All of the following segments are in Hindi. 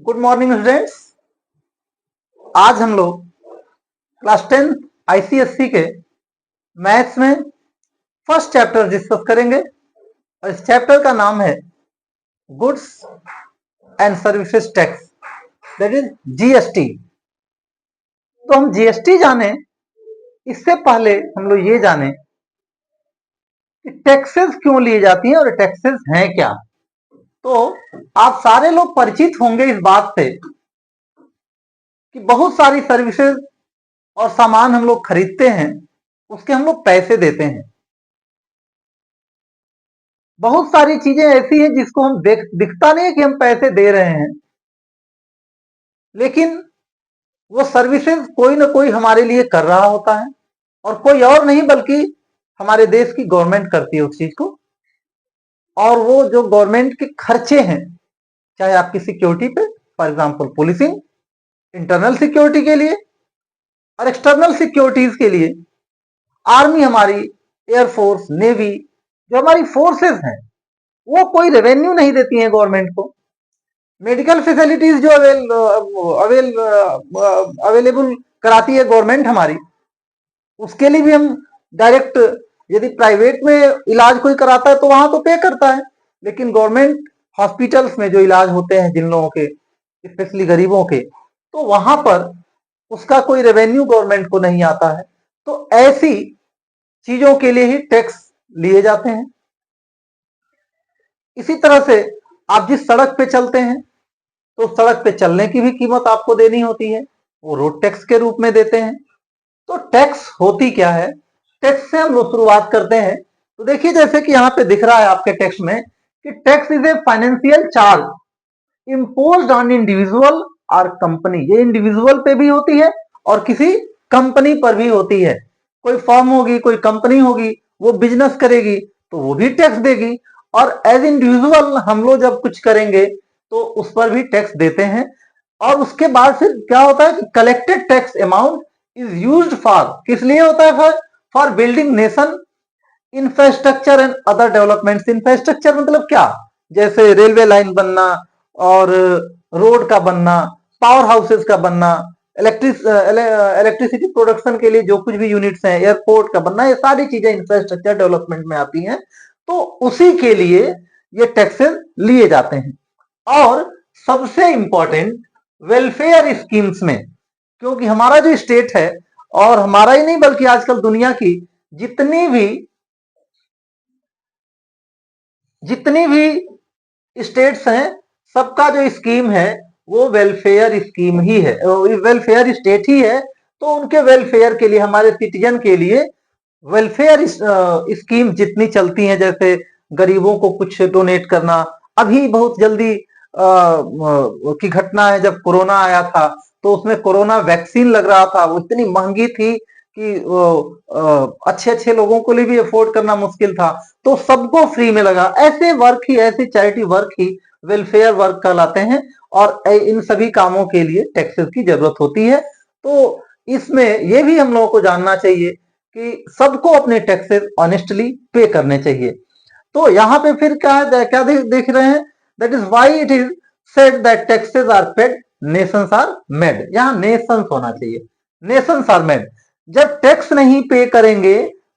Good morning students. आज हम लोग क्लास 10 आईसीएससी के मैथ्स में फर्स्ट चैप्टर डिस्कस करेंगे और इस चैप्टर का नाम है goods and services tax, that is GST. तो हम जीएसटी जाने इससे पहले हम लोग ये जाने कि टैक्सेस क्यों लिए जाती हैं और टैक्सेस हैं क्या। तो आप सारे लोग परिचित होंगे इस बात से कि बहुत सारी सर्विसेज और सामान हम लोग खरीदते हैं, उसके हम लोग पैसे देते हैं। बहुत सारी चीजें ऐसी हैं जिसको हम दिखता नहीं है कि हम पैसे दे रहे हैं, लेकिन वो सर्विसेज कोई ना कोई हमारे लिए कर रहा होता है और कोई और नहीं बल्कि हमारे देश की गवर्नमेंट करती है उस चीज को। और वो जो गवर्नमेंट के खर्चे हैं, चाहे आपकी सिक्योरिटी पे, for example policing, internal security के लिए और एक्सटर्नल सिक्योरिटीज के लिए, आर्मी हमारी, एयरफोर्स, नेवी, जो हमारी फोर्सेस हैं वो कोई रेवेन्यू नहीं देती है गवर्नमेंट को। मेडिकल फैसिलिटीज जो अवेलेबल कराती है गवर्नमेंट हमारी, उसके लिए भी हम डायरेक्ट, यदि प्राइवेट में इलाज कोई कराता है तो वहां तो पे करता है, लेकिन गवर्नमेंट हॉस्पिटल्स में जो इलाज होते हैं जिन लोगों के, स्पेशली गरीबों के, तो वहां पर उसका कोई रेवेन्यू गवर्नमेंट को नहीं आता है। तो ऐसी चीजों के लिए ही टैक्स लिए जाते हैं। इसी तरह से आप जिस सड़क पे चलते हैं तो सड़क पे चलने की भी कीमत आपको देनी होती है, वो रोड टैक्स के रूप में देते हैं। तो टैक्स होती क्या है, टैक्स से हम लोग शुरुआत करते हैं। तो देखिए जैसे कि यहाँ पे दिख रहा है आपके टेक्स्ट में कि tax is a financial charge imposed on individual और कंपनी। ये इंडिविजुअल पे भी होती है और किसी कंपनी पर भी होती है। कोई फर्म होगी, कोई कंपनी होगी, वो बिजनेस करेगी तो वो भी टैक्स देगी, और एज इंडिविजुअल हम लोग जब कुछ करेंगे तो उस पर भी टैक्स देते हैं। और उसके बाद फिर क्या होता है कि collected tax amount is used for, किस लिए होता है, for building nation infrastructure and other developments. Infrastructure मतलब क्या, जैसे रेलवे लाइन बनना और रोड का बनना, पावर हाउसेस का बनना, इलेक्ट्रिसिटी प्रोडक्शन के लिए जो कुछ भी यूनिट्स हैं, एयरपोर्ट का बनना, ये सारी चीजें इंफ्रास्ट्रक्चर डेवलपमेंट में आती हैं। तो उसी के लिए ये टैक्सेस लिए जाते हैं। और सबसे इंपॉर्टेंट वेलफेयर स्कीम्स में, क्योंकि हमारा जो स्टेट है, और हमारा ही नहीं बल्कि आजकल दुनिया की जितनी भी स्टेट्स हैं, सबका जो स्कीम है वो वेलफेयर स्कीम ही है, वेलफेयर स्टेट ही है। तो उनके वेलफेयर के लिए, हमारे सिटीजन के लिए वेलफेयर स्कीम जितनी चलती हैं, जैसे गरीबों को कुछ डोनेट करना। अभी बहुत जल्दी की घटना है, जब कोरोना आया था तो उसमें कोरोना वैक्सीन लग रहा था, वो इतनी महंगी थी कि अच्छे अच्छे लोगों को लिए भी अफोर्ड करना मुश्किल था, तो सबको फ्री में लगा। ऐसे वर्क ही, ऐसे चैरिटी वर्क ही वेलफेयर वर्क कहलाते हैं, और इन सभी कामों के लिए टैक्सेस की जरूरत होती है। तो इसमें यह भी हम लोगों को जानना चाहिए कि सबको अपने टैक्सेस ऑनेस्टली पे करने चाहिए। तो यहाँ पे फिर क्या है, क्या देख रहे हैं, that is why it is said that taxes are paid, nations are made. यहाँ नेशंस होना चाहिए, नेशंस आर मेड। जब टैक्स नहीं पे करेंगे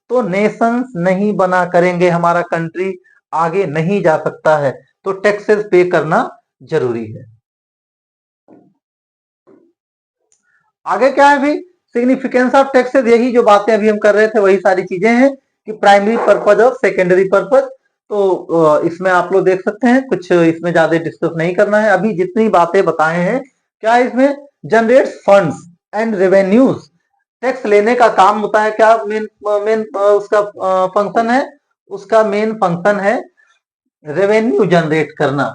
तो नेशंस नहीं बना करेंगे, हमारा कंट्री आगे नहीं जा सकता है। तो टैक्सेस पे करना जरूरी है। आगे क्या है भी सिग्निफिकेंस ऑफ टैक्सेस, यही जो बातें अभी हम कर रहे थे वही सारी चीजें हैं कि प्राइमरी पर्पज और सेकेंडरी पर्पज। तो इसमें आप लोग देख सकते हैं, कुछ इसमें ज्यादा डिस्कस नहीं करना है। अभी जितनी बातें बताए हैं, क्या है इसमें, generates funds and revenues. Tax लेने का काम होता है, क्या मेन मेन उसका फंक्शन है, उसका मेन फंक्शन है रेवेन्यू जनरेट करना,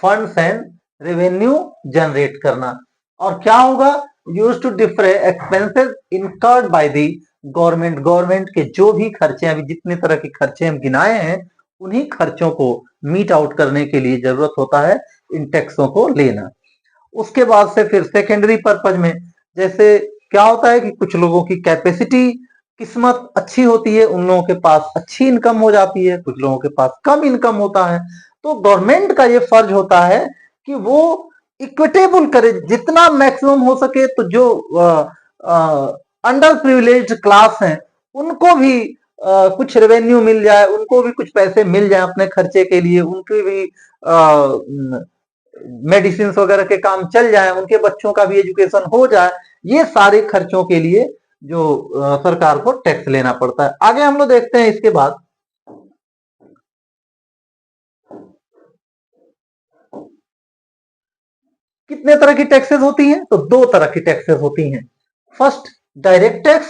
फंड्स एंड रेवेन्यू जनरेट करना। और क्या होगा, use to differ expenses incurred by the government. Government के जो भी खर्चे, अभी जितने तरह के खर्चे हम गिनाए हैं, उन्हीं खर्चों को मीट आउट करने के लिए जरूरत होता है इन टैक्सों को लेना। उसके बाद से फिर सेकेंडरी पर्पज में, जैसे क्या होता है कि कुछ लोगों की कैपेसिटी, किस्मत अच्छी होती है, उन लोगों के पास अच्छी इनकम हो जाती है, कुछ लोगों के पास कम इनकम होता है। तो गवर्नमेंट का ये फर्ज होता है कि वो इक्विटेबल करे, जितना मैक्सिमम हो सके। तो जो अंडर प्रिविलेज्ड क्लास हैं उनको भी कुछ रेवेन्यू मिल जाए, उनको भी कुछ पैसे मिल जाए अपने खर्चे के लिए, उनके भी मेडिसिन वगैरह के काम चल जाए, उनके बच्चों का भी एजुकेशन हो जाए। ये सारे खर्चों के लिए जो सरकार को टैक्स लेना पड़ता है। आगे हम लोग देखते हैं इसके बाद कितने तरह की टैक्सेस होती हैं। तो दो तरह की टैक्सेस होती हैं। First direct tax,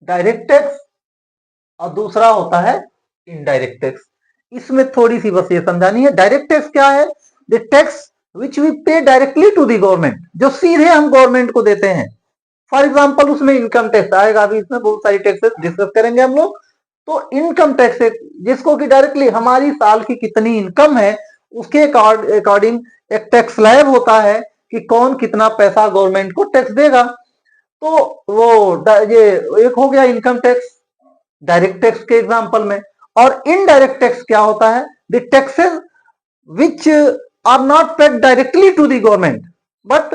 direct tax, और दूसरा होता है इनडायरेक्ट टैक्स। इसमें थोड़ी सी बस ये समझानी है। डायरेक्ट टैक्स क्या है? द टैक्स विच वी पे डायरेक्टली टू द गवर्नमेंट, जो सीधे हम गवर्नमेंट को देते हैं। फॉर एग्जाम्पल उसमें इनकम टैक्स आएगा, अभी इसमें बहुत सारी टैक्सेस डिस्कस करेंगे हम लोग। तो इनकम टैक्स जिसको कि डायरेक्टली हमारी साल की कितनी इनकम है उसके अकॉर्डिंग एक टैक्स स्लैब होता है कि कौन कितना पैसा गवर्नमेंट को टैक्स देगा। तो ये एक हो गया इनकम टैक्स डायरेक्ट टैक्स के एग्जांपल में। और इनडायरेक्ट टैक्स क्या होता है? The taxes which are not paid directly to the government, but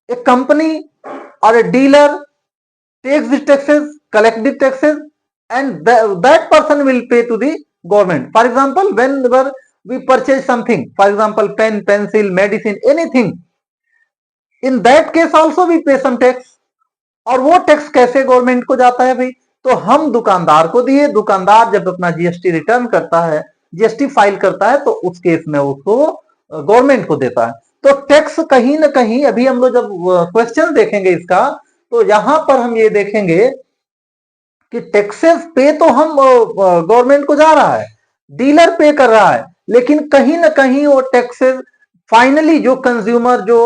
a company or a dealer takes the taxes, collect the taxes, and that person will pay to the government. For example, whenever we purchase something, for example pen, pencil, medicine, anything, in that case also we pay some tax. और वो टैक्स कैसे गवर्नमेंट को जाता है भाई? तो हम दुकानदार को दिए, दुकानदार जब अपना जीएसटी रिटर्न करता है, जीएसटी फाइल करता है, तो उस केस में उसको गवर्नमेंट को देता है। तो टैक्स कहीं ना कहीं, अभी हम लोग जब क्वेश्चन देखेंगे इसका, तो यहां पर हम ये देखेंगे कि टैक्सेस पे तो हम गवर्नमेंट को जा रहा है, डीलर पे कर रहा है, लेकिन कहीं ना कहीं वो टैक्सेस फाइनली जो कंज्यूमर जो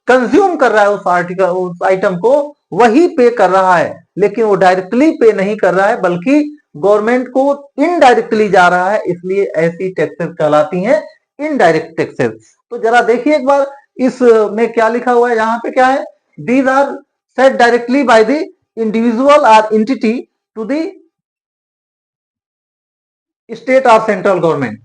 कंज्यूम कर रहा है उस आर्टिकल, उस आइटम को, वही पे कर रहा है। लेकिन वो डायरेक्टली पे नहीं कर रहा है, बल्कि गवर्नमेंट को इनडायरेक्टली जा रहा है। इसलिए ऐसी टैक्सेस कहलाती हैं इनडायरेक्ट टैक्सेस। तो जरा देखिए एक बार इसमें क्या लिखा हुआ है। यहाँ पे क्या है? These are set directly by the individual और एंटिटी टू द स्टेट और सेंट्रल गवर्नमेंट।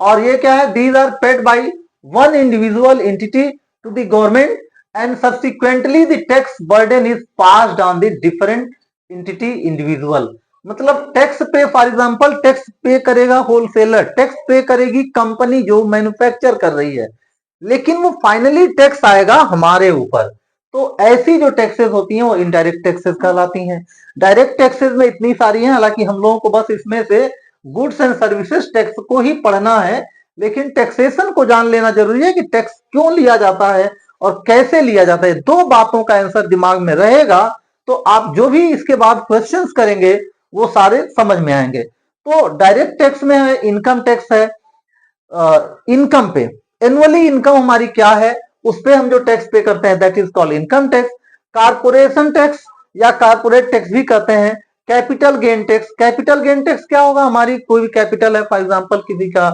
और ये क्या है? These are paid by one individual entity to the government and subsequently the tax burden is passed on the different entity individual. मतलब tax pay, for example tax pay करेगा होलसेलर, टैक्स पे करेगी कंपनी जो मैन्युफैक्चर कर रही है, लेकिन वो फाइनली टैक्स आएगा हमारे ऊपर। तो ऐसी जो टैक्सेस होती हैं वो इनडायरेक्ट टैक्सेस कहलाती हैं। डायरेक्ट टैक्सेस में इतनी सारी हैं, हालांकि हम लोगों को बस इसमें से गुड्स एंड सर्विसेज टैक्स को ही पढ़ना है, लेकिन टैक्सेशन को जान लेना जरूरी है कि टैक्स क्यों लिया जाता है और कैसे लिया जाता है। दो बातों का आंसर दिमाग में रहेगा तो आप जो भी इसके बाद क्वेश्चंस करेंगे वो सारे समझ में आएंगे। तो डायरेक्ट टैक्स में है इनकम टैक्स है, इनकम पे एनुअली इनकम हमारी क्या है उस पे हम जो टैक्स पे करते हैं that is called income tax. Corporation tax या कारपोरेट टैक्स भी कहते हैं। Capital gain tax, capital gain tax क्या होगा? हमारी कोई भी कैपिटल है, फॉर एग्जांपल किसी का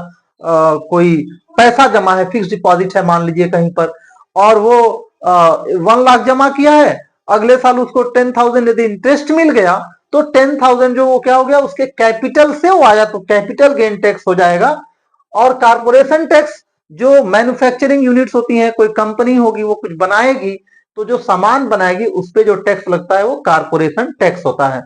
कोई पैसा जमा है, फिक्स डिपॉजिट है मान लीजिए कहीं पर, और वो 1 लाख जमा किया है, अगले साल उसको 10,000 यदि इंटरेस्ट मिल गया तो 10,000 जो वो क्या हो गया उसके कैपिटल से वो आया, तो कैपिटल गेन टैक्स हो जाएगा। और कारपोरेशन टैक्स जो मैन्युफैक्चरिंग यूनिट्स होती हैं, कोई कंपनी होगी वो कुछ बनाएगी, तो जो सामान बनाएगी उस पे जो टैक्स लगता है वो कारपोरेशन टैक्स होता है।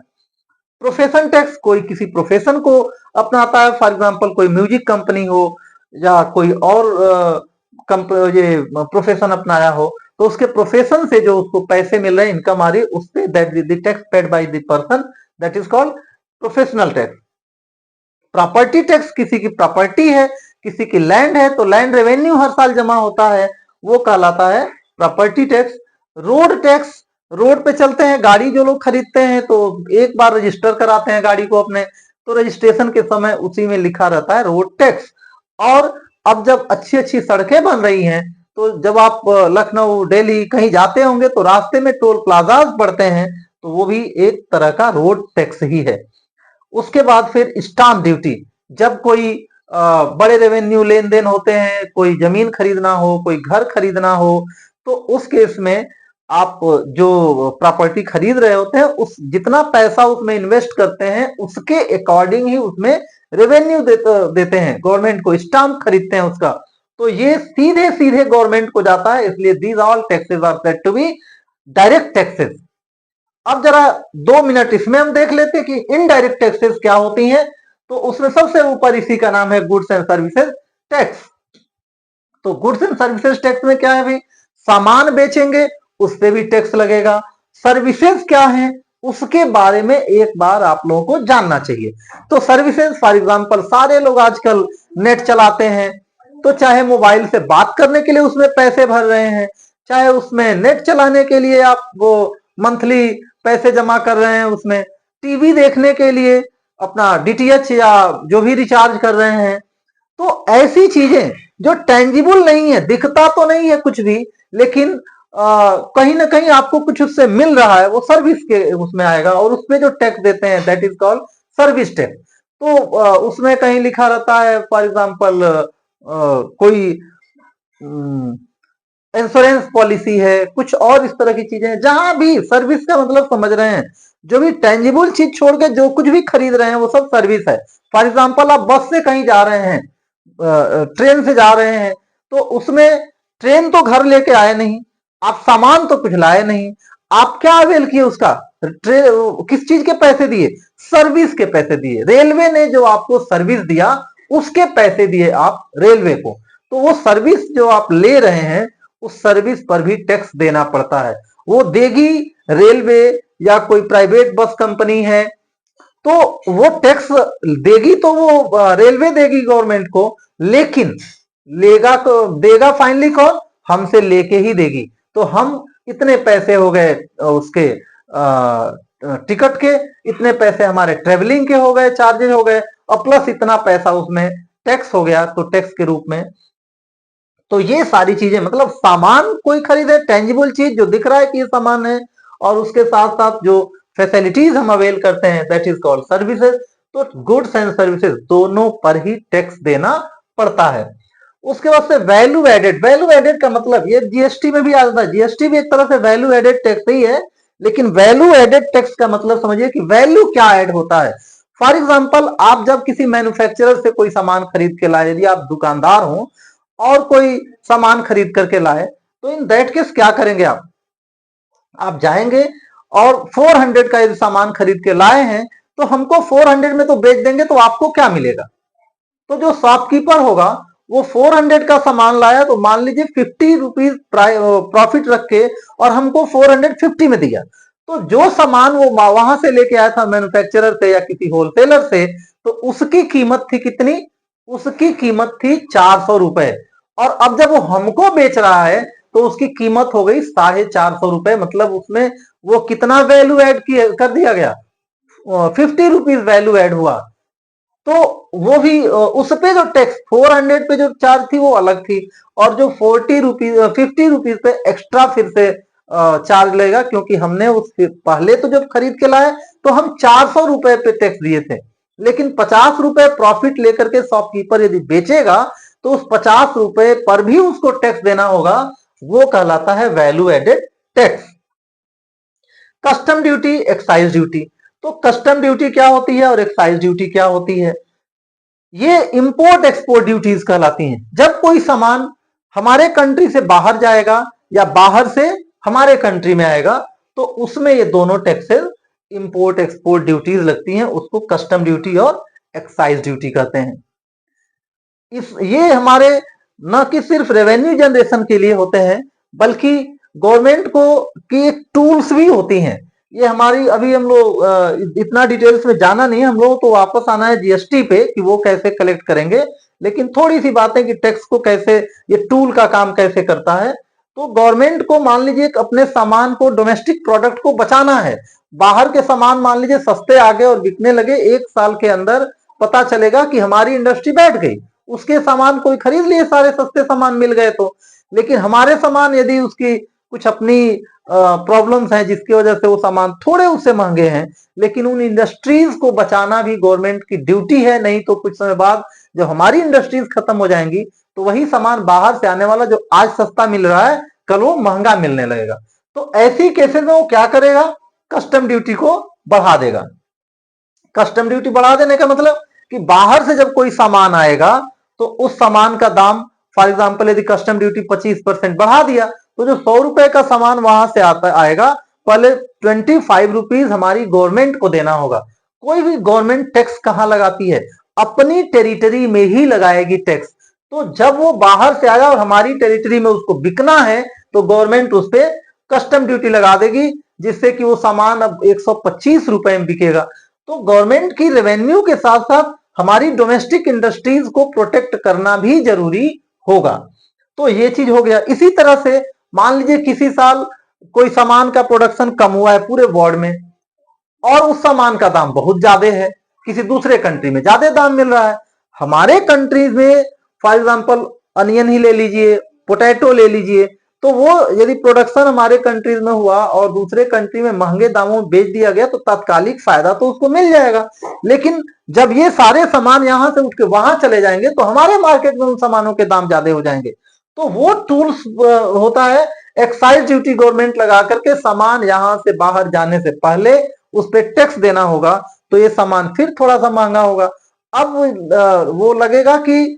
प्रोफेशन टैक्स कोई किसी प्रोफेशन को अपनाता है, फॉर एग्जांपल कोई म्यूजिक कंपनी हो या कोई और ये प्रोफेशन अपनाया हो, तो उसके प्रोफेशन से जो उसको पैसे मिल रहे हैं, इनकम आ रही है, उस पे that the tax paid by the person, that is called professional tax. Property tax किसी की प्रॉपर्टी है, किसी की लैंड है, तो लैंड रेवेन्यू हर साल जमा होता है, वो कहलाता है property tax. Road tax, road पे चलते हैं, गाड़ी जो लोग खरीदते हैं तो एक बार रजिस्टर कराते हैं गाड़ी को अपने, तो रजिस्ट्रेशन के समय उसी में लिखा रहता है रोड टैक्स। और अब जब अच्छी अच्छी सड़कें बन रही हैं, तो जब आप लखनऊ दिल्ली कहीं जाते होंगे तो रास्ते में टोल प्लाजाज पड़ते हैं, तो वो भी एक तरह का रोड टैक्स ही है। उसके बाद फिर स्टाम्प ड्यूटी, जब कोई बड़े रेवेन्यू लेन देन होते हैं, कोई जमीन खरीदना हो, कोई घर खरीदना हो, तो उस केस में आप जो प्रॉपर्टी खरीद रहे होते हैं उस जितना पैसा उसमें इन्वेस्ट करते हैं उसके अकॉर्डिंग ही उसमें रेवेन्यू देते हैं गवर्नमेंट को, स्टाम्प खरीदते हैं उसका, तो ये सीधे सीधे गवर्नमेंट को जाता है, इसलिए these all taxes are said to be direct taxes. अब जरा 2 मिनट इसमें हम देख लेते हैं कि इनडायरेक्ट टैक्सेस क्या होती हैं। तो उसमें सबसे ऊपर इसी का नाम है गुड्स एंड सर्विसेज टैक्स। तो गुड्स एंड सर्विसेज टैक्स में क्या है भाई, सामान बेचेंगे उस पे भी टैक्स लगेगा। सर्विसेज क्या है उसके बारे में एक बार आप लोगों को जानना चाहिए। तो सर्विसेज फॉर एग्जांपल, सारे लोग आजकल नेट चलाते हैं, तो चाहे मोबाइल से बात करने के लिए उसमें पैसे भर रहे हैं, चाहे उसमें नेट चलाने के लिए आप वो मंथली पैसे जमा कर रहे हैं, उसमें टीवी देखने के लिए अपना डीटीएच या जो भी रिचार्ज कर रहे हैं। तो ऐसी चीजें जो टेंजिबल नहीं है, दिखता तो नहीं है कुछ भी, लेकिन कहीं ना कहीं आपको कुछ उससे मिल रहा है, वो सर्विस के उसमें आएगा, और उसमें जो टैक्स देते हैं that is called service tax. तो उसमें कहीं लिखा रहता है फॉर एग्जांपल कोई इंश्योरेंस पॉलिसी है, कुछ और इस तरह की चीजें, जहां भी सर्विस का मतलब समझ रहे हैं, जो भी टेंजिबल चीज छोड़ के जो कुछ भी खरीद रहे हैं वो सब सर्विस है। फॉर एग्जांपल आप बस से कहीं जा रहे हैं, ट्रेन से जा रहे हैं, तो उसमें ट्रेन तो घर लेके आए नहीं, आप सामान तो कुछ लाए नहीं, आप क्या अवेल किए उसका, किस चीज के पैसे दिए, सर्विस के पैसे दिए। रेलवे ने जो आपको सर्विस दिया उसके पैसे दिए आप रेलवे को। तो वो सर्विस जो आप ले रहे हैं उस सर्विस पर भी टैक्स देना पड़ता है। वो देगी रेलवे या कोई प्राइवेट बस कंपनी है, तो वो टैक्स देगी, तो वो रेलवे देगी गवर्नमेंट को, लेकिन लेगा तो देगा फाइनली कौन, हमसे लेके ही देगी। तो हम इतने पैसे हो गए उसके टिकट के, इतने पैसे हमारे ट्रेवलिंग के हो गए, चार्जेस हो गए, और प्लस इतना पैसा उसमें टैक्स हो गया, तो टैक्स के रूप में। तो ये सारी चीजें, मतलब सामान कोई खरीदे, टेंजिबल चीज जो दिख रहा है कि ये सामान है, और उसके साथ साथ जो फैसिलिटीज हम अवेल करते हैं दैट इज कॉल्ड सर्विसेज। तो गुड्स एंड सर्विसेज दोनों पर ही टैक्स देना पड़ता है। उसके बाद से वैल्यू एडेड, वैल्यू एडेड का मतलब ये जीएसटी में भी आ जाता है, जीएसटी भी एक तरह से वैल्यू एडेड टैक्स ही है, लेकिन वैल्यू एडेड टैक्स का मतलब समझिए कि वैल्यू क्या ऐड होता है। फॉर एग्जाम्पल, आप जब किसी मैन्युफैक्चरर से कोई सामान खरीद के लाए, यदि आप दुकानदार हो और कोई सामान खरीद करके लाए, तो इन दैट केस क्या करेंगे आप जाएंगे और 400 का यदि सामान खरीद के लाए हैं, तो हमको 400 में तो बेच देंगे, तो आपको क्या मिलेगा। तो जो शॉपकीपर होगा वो 400 का सामान लाया, तो मान लीजिए 50 रुपीज प्रॉफिट रख के और हमको 450 में दिया। तो जो सामान वो वहां से लेके आया था मैन्युफैक्चरर से या किसी होलसेलर से, तो उसकी कीमत थी कितनी, उसकी कीमत थी 400 रुपए, और अब जब वो हमको बेच रहा है तो उसकी कीमत हो गई 450 रुपए। मतलब उसमें वो कितना वैल्यू ऐड कर दिया गया, 50 रुपीज वैल्यू ऐड हुआ। तो वो भी उस पे जो टैक्स 400 पे जो चार्ज थी वो अलग थी, और जो 40 रुपीज 50 रुपीज पे एक्स्ट्रा फिर से चार्ज लेगा, क्योंकि हमने उस पहले तो जब खरीद के लाए तो हम 400 रुपए पे टैक्स दिए थे, लेकिन 50 रुपए प्रॉफिट लेकर के शॉपकीपर यदि बेचेगा तो उस 50 रुपए पर भी उसको टैक्स देना होगा। वो कहलाता है value added tax. Custom duty, excise duty. तो कस्टम ड्यूटी क्या होती है और एक्साइज ड्यूटी क्या होती है, ये इंपोर्ट एक्सपोर्ट ड्यूटीज कहलाती हैं। जब कोई सामान हमारे कंट्री से बाहर जाएगा या बाहर से हमारे कंट्री में आएगा, तो उसमें ये दोनों टैक्सेस इंपोर्ट एक्सपोर्ट ड्यूटीज लगती हैं, उसको कस्टम ड्यूटी और एक्साइज ड्यूटी कहते हैं। ये हमारे न कि सिर्फ रेवेन्यू जनरेशन के लिए होते हैं, बल्कि गवर्नमेंट को की एक टूल्स भी होती हैं। ये हमारी, अभी हम लोग इतना डिटेल्स में जाना नहीं है, हम लोग तो वापस आना है जीएसटी पे कि वो कैसे कलेक्ट करेंगे, लेकिन थोड़ी सी बातें कि टैक्स को कैसे, ये टूल का काम कैसे करता है। तो गवर्नमेंट को मान लीजिए अपने सामान को, डोमेस्टिक प्रोडक्ट को बचाना है। बाहर के सामान मान लीजिए सस्ते आ गए और बिकने लगे, 1 साल के अंदर पता चलेगा कि हमारी इंडस्ट्री बैठ गई, उसके सामान कोई खरीद लिए, सारे सस्ते सामान मिल गए तो। लेकिन हमारे सामान यदि उसकी कुछ अपनी प्रॉब्लम्स हैं जिसकी वजह से वो सामान थोड़े उससे महंगे हैं, लेकिन उन इंडस्ट्रीज को बचाना भी गवर्नमेंट की ड्यूटी है। नहीं तो कुछ समय बाद जब हमारी इंडस्ट्रीज खत्म हो जाएंगी तो वही सामान बाहर से आने वाला जो आज सस्ता मिल रहा है कल वो महंगा मिलने लगेगा। तो ऐसी केसेस में वो क्या करेगा, कस्टम ड्यूटी को बढ़ा देगा। कस्टम ड्यूटी बढ़ा देने का मतलब कि बाहर से जब कोई सामान आएगा तो उस सामान का दाम फॉर एग्जाम्पल यदि कस्टम ड्यूटी 25% बढ़ा दिया, तो जो 100 रुपए का सामान वहां से आता आएगा, पहले 25 रुपीज हमारी गवर्नमेंट को देना होगा। कोई भी गवर्नमेंट टैक्स कहां लगाती है? अपनी टेरिटरी में ही लगाएगी टैक्स। तो जब वो बाहर से आया और हमारी टेरिटरी में उसको बिकना है, तो गवर्नमेंट उस पर कस्टम ड्यूटी लगा देगी, जिससे कि वो सामान अब 125 रुपए में बिकेगा। तो गवर्नमेंट की रेवेन्यू के साथ साथ हमारी डोमेस्टिक इंडस्ट्रीज को प्रोटेक्ट करना भी जरूरी होगा। तो ये चीज हो गया। इसी तरह से मान लीजिए किसी साल कोई सामान का प्रोडक्शन कम हुआ है पूरे वर्ल्ड में, और उस सामान का दाम बहुत ज्यादा है, किसी दूसरे कंट्री में ज्यादा दाम मिल रहा है। हमारे कंट्रीज में फॉर एग्जांपल अनियन ही ले लीजिए, पोटैटो ले लीजिए, तो वो यदि प्रोडक्शन हमारे कंट्रीज में हुआ और दूसरे कंट्री में महंगे दामों में बेच दिया गया, तो तात्कालिक फायदा तो उसको मिल जाएगा। लेकिन जब ये सारे सामान यहां से उठ के वहां चले जाएंगे, तो हमारे मार्केट में उन सामानों के दाम ज्यादा हो जाएंगे। तो वो टूल्स होता है एक्साइज ड्यूटी, गवर्नमेंट लगा करके सामान यहां से बाहर जाने से पहले उस पर टैक्स देना होगा, तो ये सामान फिर थोड़ा सा महंगा होगा। अब वो लगेगा कि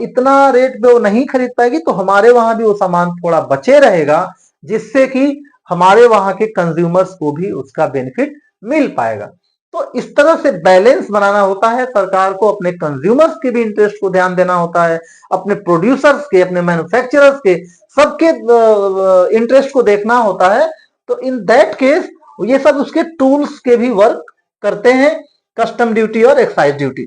इतना रेट पे वो नहीं खरीद पाएगी, तो हमारे वहां भी वो सामान थोड़ा बचे रहेगा, जिससे कि हमारे वहां के कंज्यूमर्स को भी उसका बेनिफिट मिल पाएगा। तो इस तरह से बैलेंस बनाना होता है। सरकार को अपने कंज्यूमर्स के भी इंटरेस्ट को ध्यान देना होता है, अपने प्रोड्यूसर्स के, अपने मैन्युफैक्चरर्स के, सबके इंटरेस्ट को देखना होता है। तो इन दैट केस ये सब उसके टूल्स के भी वर्क करते हैं, कस्टम ड्यूटी और excise duty.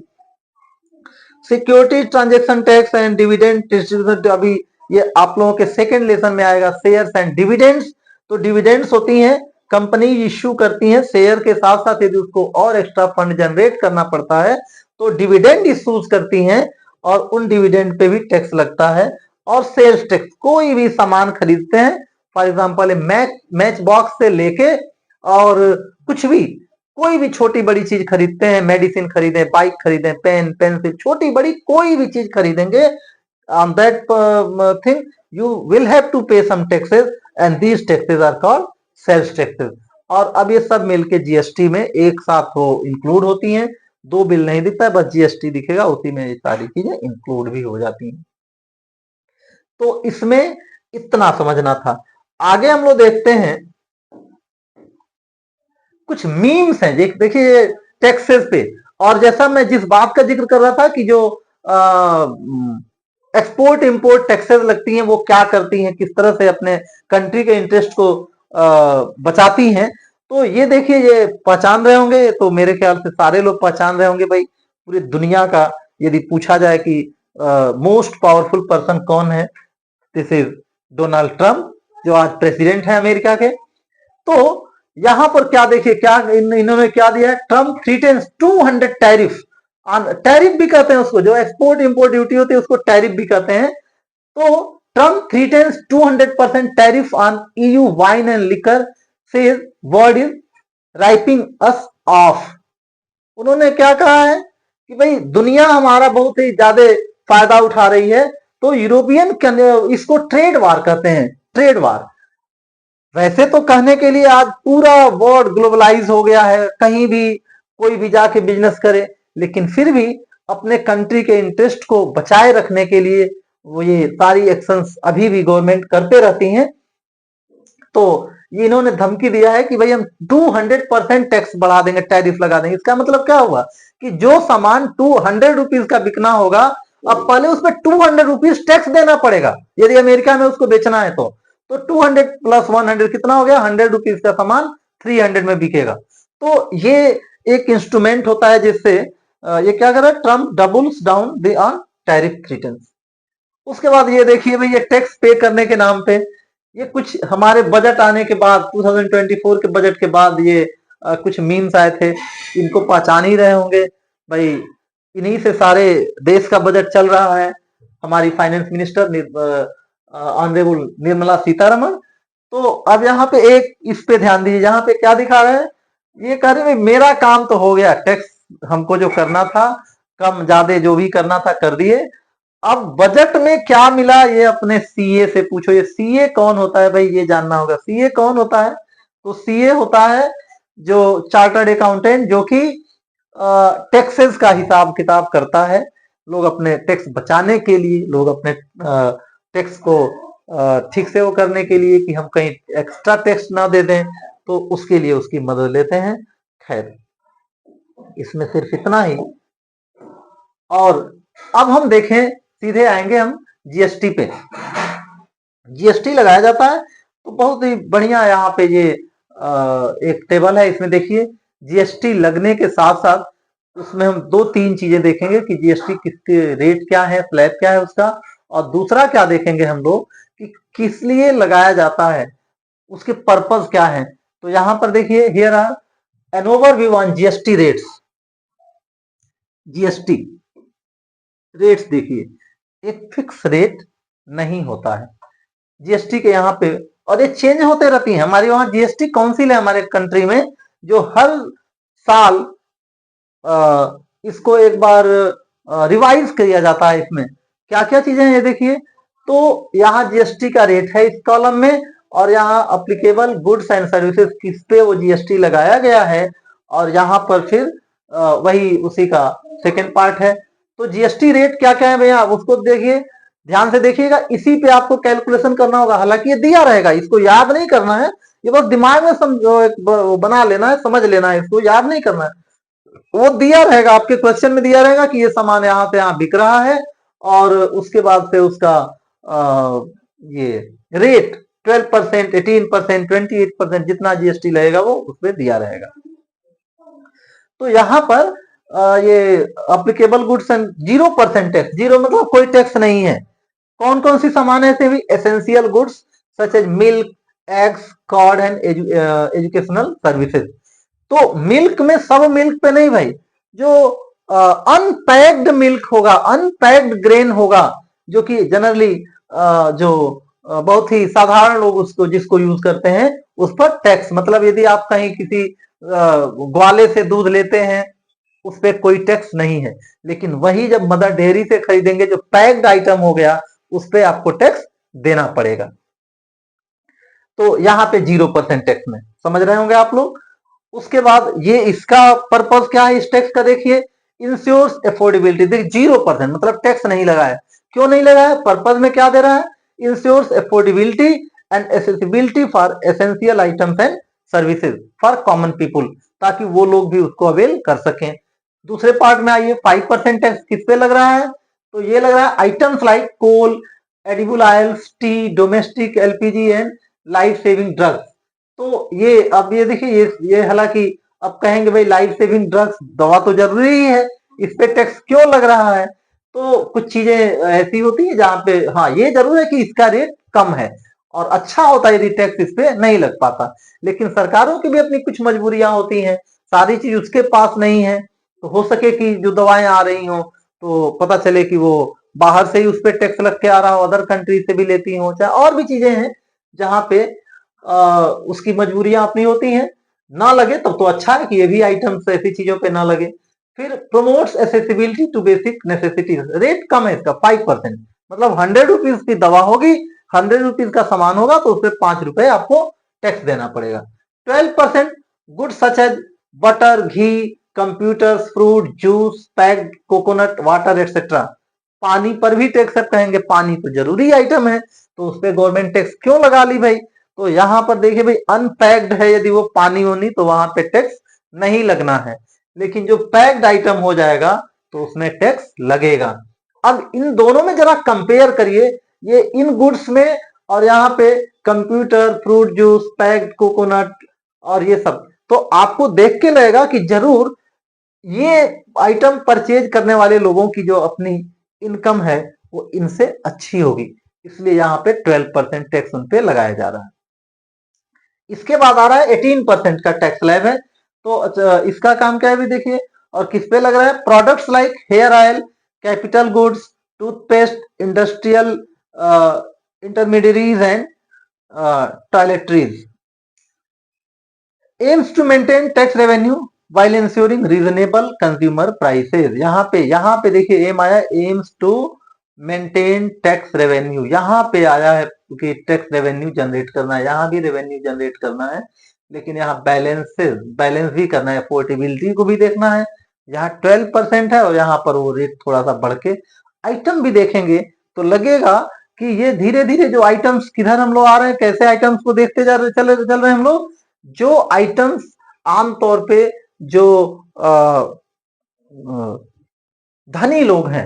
Security transaction tax and dividend distribution, अभी ये आप लोगों के सेकेंड लेसन में आएगा, शेयर्स एंड डिविडेंड्स। तो डिविडेंड्स होती हैं, कंपनी इश्यू करती है शेयर के साथ साथ, यदि उसको और एक्स्ट्रा फंड जनरेट करना पड़ता है तो डिविडेंड इश्यूज करती हैं, और उन डिविडेंड पे भी टैक्स लगता है। और सेल्स टैक्स, कोई भी सामान खरीदते हैं, फॉर एग्जांपल मैच बॉक्स से लेके और कुछ भी, कोई भी छोटी बड़ी चीज खरीदते हैं, मेडिसिन खरीदें, बाइक खरीदें, पेन पेंसिल, छोटी बड़ी कोई भी चीज खरीदेंगे, on that thing you will have to pay some taxes, and these taxes are called sales taxes। और अब ये सब मिलके जीएसटी में एक साथ हो इंक्लूड होती हैं। दो बिल नहीं दिखता है, बस जीएसटी दिखेगा, उसी में ये सारी चीजें इंक्लूड भी हो जाती हैं। तो इसमें इतना समझना था। आगे हम लोग देखते हैं कुछ मीम्स हैं, देखिए टैक्सेस पे। और जैसा मैं जिस बात का जिक्र कर रहा था कि जो एक्सपोर्ट इंपोर्ट टैक्सेस लगती हैं, वो क्या करती हैं, किस तरह से अपने कंट्री के इंटरेस्ट को बचाती हैं। तो ये देखिए, ये पहचान रहे होंगे, तो मेरे ख्याल से सारे लोग पहचान रहे होंगे भाई। पूरी दुनिया का यदि पूछा जाए कि मोस्ट पावरफुल पर्सन कौन है, दिस इज डोनाल्ड ट्रंप, जो आज प्रेसिडेंट है अमेरिका के। तो यहां पर क्या देखिए, क्या इन्होंने क्या दिया है, ट्रंप थ्रीटेन्स 200 टैरिफ, टैरिफ भी कहते हैं उसको, जो एक्सपोर्ट इंपोर्ट ड्यूटी होती है उसको टैरिफ भी कहते हैं। तो Trump threatens 200% tariff on EU wine and liquor, says world is ripping us off. उन्होंने क्या कहा है कि भाई दुनिया हमारा बहुत ही ज्यादा फायदा उठा रही है, तो यूरोपियन इसको ट्रेड वार कहते हैं, ट्रेड वार। वैसे तो कहने के लिए आज पूरा वर्ल्ड ग्लोबलाइज हो गया है, कहीं भी कोई भी जाके बिजनेस करे, लेकिन फिर भी अपने कंट्री के इंटरेस्ट को बचाए रखने के लिए वो ये सारी एक्शंस अभी भी गवर्नमेंट करते रहती हैं। तो ये इन्होंने धमकी दिया है कि भाई हम 200% टैक्स बढ़ा देंगे, टैरिफ लगा देंगे। इसका मतलब क्या हुआ कि जो सामान 200 रुपीज का बिकना होगा, अब पहले उसमें 200 रुपीज टैक्स देना पड़ेगा, यदि अमेरिका में उसको बेचना है तो 200 प्लस 100 कितना हो गया, 100 रुपीज का सामान 300 में बिकेगा। तो ये एक इंस्ट्रूमेंट होता है जिससे ये क्या कर रहा है, Trump doubles down the on tariff returns. उसके बाद ये देखिए भाई, ये टैक्स पे करने के नाम पे, ये कुछ हमारे बजट आने के बाद 2024 के बजट के बाद ये कुछ मीम्स आए थे, इनको पहचान ही रहे होंगे भाई। इन्हीं से सारे देश का बजट चल रहा है। हमारी finance minister honourable Nirmala Sitharaman. तो अब यहाँ पे एक इस पे ध्यान दीजिए, यहाँ पे क्या दिखा रहा है, ये कह रहे मेरा काम तो हो गया, टैक्स हमको जो करना था, कम ज्यादा जो भी करना था कर दिए। अब बजट में क्या मिला ये अपने सीए से पूछो। ये सीए कौन होता है भाई, ये जानना होगा। सीए कौन होता है? तो सीए होता है जो चार्टर्ड अकाउंटेंट, जो कि टैक्सेस का हिसाब किताब करता है, लोग अपने टैक्स बचाने के लिए, लोग अपने टैक्स को ठीक से वो करने के लिए कि हम कहीं एक्स्ट्रा टैक्स ना दे दें, तो उसके लिए उसकी मदद लेते हैं। खैर, इसमें सिर्फ इतना ही। और अब हम देखें, सीधे आएंगे हम जीएसटी पे। जीएसटी लगाया जाता है तो बहुत ही बढ़िया यहाँ पे ये एक टेबल है, इसमें देखिए जीएसटी लगने के साथ साथ उसमें हम दो तीन चीजें देखेंगे कि जीएसटी किसके रेट क्या है, स्लैब क्या है उसका, और दूसरा क्या देखेंगे हम लोग कि किस लिए लगाया जाता है, उसके पर्पस क्या है। तो यहां पर देखिए, here are an overview on GST rates. GST rates देखिए, एक फिक्स रेट नहीं होता है जीएसटी के यहाँ पे, और ये चेंज होते रहती है। हमारे वहां जीएसटी काउंसिल है हमारे कंट्री में, जो हर साल इसको एक बार रिवाइज किया जाता है। इसमें क्या क्या चीजें हैं ये देखिए। तो यहाँ जीएसटी का रेट है इस कॉलम में, और यहाँ अप्लीकेबल गुड्स एंड सर्विसेज किस पे वो जीएसटी लगाया गया है, और यहाँ पर फिर वही उसी का सेकेंड पार्ट है। तो जीएसटी रेट क्या क्या है भैया, उसको देखिए, ध्यान से देखिएगा, इसी पे आपको कैलकुलेशन करना होगा। हालांकि ये दिया रहेगा, इसको याद नहीं करना है, ये बस दिमाग में बना लेना है, समझ लेना है, इसको याद नहीं करना है। वो दिया रहेगा, आपके क्वेश्चन में दिया रहेगा कि ये सामान यहाँ से यहाँ बिक रहा है, और उसके बाद से उसका ये रेट 12%, 18%, 28%, जितना जीएसटी लगेगा वो उसमें दिया रहेगा। तो यहाँ पर ये applicable goods and 0% tax, zero मतलब कोई टैक्स नहीं है। कौन कौन सी सामान ऐसे भी, essential goods such as milk, eggs, curd and educational services. तो मिल्क में सब मिल्क पे नहीं भाई, जो अनपैक्ड मिल्क होगा, अनपैक्ड ग्रेन होगा, जो कि जनरली जो बहुत ही साधारण लोग उसको जिसको यूज करते हैं, उस पर टैक्स, मतलब यदि आप कहीं किसी ग्वाले से दूध लेते हैं उस पर कोई टैक्स नहीं है। लेकिन वही जब मदर डेयरी से खरीदेंगे, जो पैक्ड आइटम हो गया, उस पर आपको टैक्स देना पड़ेगा। तो यहाँ पे 0% टैक्स में, समझ रहे होंगे आप लोग। उसके बाद ये इसका पर्पस क्या है इस टैक्स का, देखिए, इंश्योर्स अफोर्डेबिलिटी। देखिए 0% मतलब टैक्स नहीं लगा है। क्यों नहीं लगा है, पर्पस में क्या दे रहा है, ensures affordability and accessibility for essential items and services for common people, ताकि वो लोग भी उसको अवेल कर सकें। दूसरे पार्ट में आइए, 5% टैक्स किस पे लग रहा है, तो ये लग रहा है items like coal, edible oils, tea, domestic LPG and life saving drugs. तो ये अब ये देखिए, ये हालांकि अब कहेंगे भाई लाइफ सेविंग ड्रग्स, दवा तो जरूरी ही है, इस पे टैक्स क्यों लग रहा है। तो कुछ चीजें ऐसी होती है जहां पे हाँ ये जरूर है कि इसका रेट कम है, और अच्छा होता है यदि टैक्स इस पे नहीं लग पाता। लेकिन सरकारों की भी अपनी कुछ मजबूरियां होती हैं, सारी चीज उसके पास नहीं है। तो हो सके कि जो दवाएं आ रही हो, तो पता चले कि वो बाहर से ही उस पर टैक्स लग के आ रहा हो, अदर कंट्री से भी लेती हो, चाहे और भी चीजें हैं जहां पे उसकी मजबूरियां अपनी होती हैं। ना लगे तब तो अच्छा है कि ये भी आइटम्स ऐसी चीजों पे ना लगे। फिर promotes accessibility to basic necessities, rate कम है इसका 5%, मतलब 100 रुपीज की दवा होगी, 100 रुपीज का सामान होगा, तो उसपे 5 रुपए आपको टैक्स देना पड़ेगा। 12% good such as butter, ghee, computers, fruit, juice, packed coconut water etcetera. पानी पर भी टैक्स, आप कहेंगे पानी तो जरूरी आइटम है, तो उस पर गवर्नमेंट टैक्स क्यों लगा ली भाई। तो यहां पर देखिए भाई, अनपैक्ड है यदि वो पानी होनी, तो वहां पे टैक्स नहीं लगना है। लेकिन जो पैक्ड आइटम हो जाएगा तो उसमें टैक्स लगेगा। अब इन दोनों में जरा कंपेयर करिए, ये इन गुड्स में, और यहाँ पे computer, fruit juice, packed coconut और ये सब, तो आपको देख के लगेगा कि जरूर ये आइटम परचेज करने वाले लोगों की जो अपनी इनकम है वो इनसे अच्छी होगी, इसलिए यहाँ पे 12% टैक्स उन पे लगाया जा रहा है। इसके बाद आ रहा है 18% का टैक्स स्लैब है। तो इसका काम क्या है भी देखिए, और किस पे लग रहा है, products like hair oil, capital goods, toothpaste, industrial intermediaries and toiletries. Aims to maintain tax revenue while ensuring reasonable consumer prices। यहाँ पे देखिए एम आया, aims to maintain tax revenue, यहाँ पे आया है कि टैक्स रेवेन्यू जनरेट करना है, यहाँ भी रेवेन्यू जनरेट करना है, लेकिन यहाँ बैलेंस भी करना है, अफोर्डेबिलिटी को भी देखना है, यहाँ 12% है और यहाँ पर वो रेट थोड़ा सा बढ़ के, आइटम भी देखेंगे तो लगेगा कि ये धीरे धीरे जो आइटम्स किधर हम लोग आ रहे हैं, कैसे आइटम्स को देखते चल रहे हैं हम लोग, जो आइटम्स आमतौर पे जो धनी लोग हैं,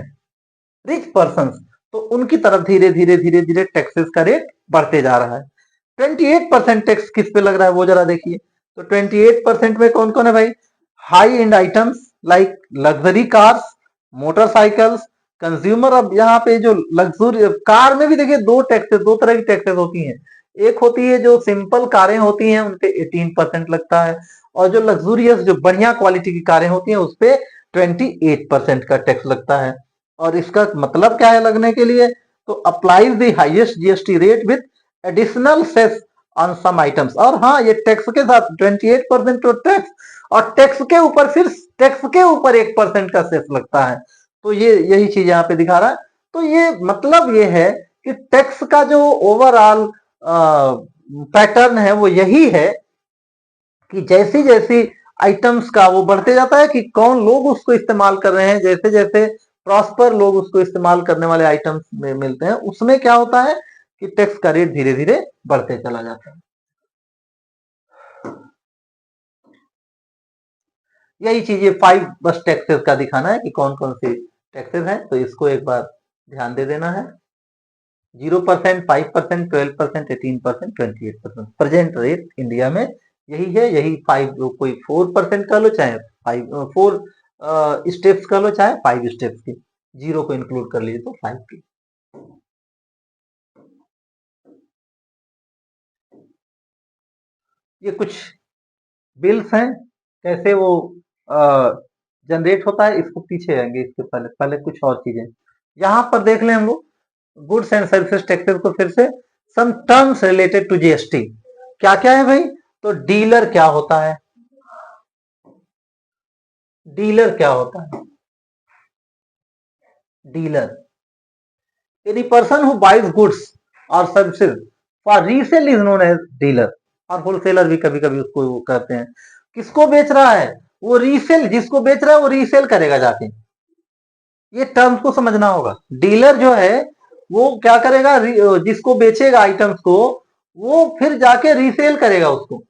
रिच पर्सन, तो उनकी तरफ धीरे धीरे धीरे धीरे टैक्सेस का रेट बढ़ते जा रहा है। 28% टैक्स किस पे लग रहा है वो जरा देखिए। तो 28% में कौन कौन है भाई? High and items like luxury cars, motorcycles, consumer. अब यहाँ पे जो लग्जरी कार में भी देखिए दो तरह की टैक्सेस होती हैं। एक होती है जो सिंपल कारें होती हैं, उनपे 18% लगता है, और जो लग्जूरियस जो बढ़िया क्वालिटी की कारें होती हैं उस पे 28% का टैक्स लगता है। और इसका मतलब क्या है लगने के लिए? तो applies the highest GST rate with additional cess on some items. और हाँ, ये टैक्स के साथ 28% तो टैक्स, और टैक्स के ऊपर फिर टैक्स के ऊपर 1% का सेस लगता है। तो ये यही चीज यहाँ पे दिखा रहा है। तो ये मतलब ये है कि टैक्स का जो ओवरऑल पैटर्न है वो यही है कि जैसी जैसी आइटम्स का वो बढ़ते जाता है कि कौन लोग उसको इस्तेमाल कर रहे हैं, जैसे जैसे प्रॉस्पर लोग उसको इस्तेमाल करने वाले आइटम्स में मिलते हैं, उसमें क्या होता है कि टैक्स का रेट धीरे धीरे बढ़ते चला जाता है। यही चीज ये 5 बस टैक्सेस का दिखाना है कि कौन कौन से टैक्सेस हैं। तो इसको एक बार ध्यान दे देना है। 0%, 5%, 12%, 18%, 28%। प्रेजेंट रेट इंडिया में यही है, यही 5, कोई 4% का लो चाहे 4 स्टेप्स का लो चाहे 5 स्टेप्स के, 0 को इंक्लूड कर लीजिए तो 5 की। ये कुछ बिल्स हैं, कैसे वो जनरेट होता है, इसको पीछे आएंगे, इसके पहले पहले कुछ और चीजें यहां पर देख लें हम लोग। गुड्स एंड सर्विसेज टैक्सेस को फिर से, some terms related to GST. क्या क्या है भाई? तो डीलर क्या होता है? डीलर क्या होता है? Dealer, any person who buys goods और services for resale is known as dealer. और होलसेलर भी कभी कभी उसको वो कहते हैं। किसको बेच रहा है? वो रीसेल, जिसको बेच रहा है वो रीसेल करेगा जाके। ये टर्म्स को समझना होगा। डीलर जो है वो क्या करेगा? जिसको बेचेगा आइटम्स को, वो फिर जाके रीसेल करेगा उसको।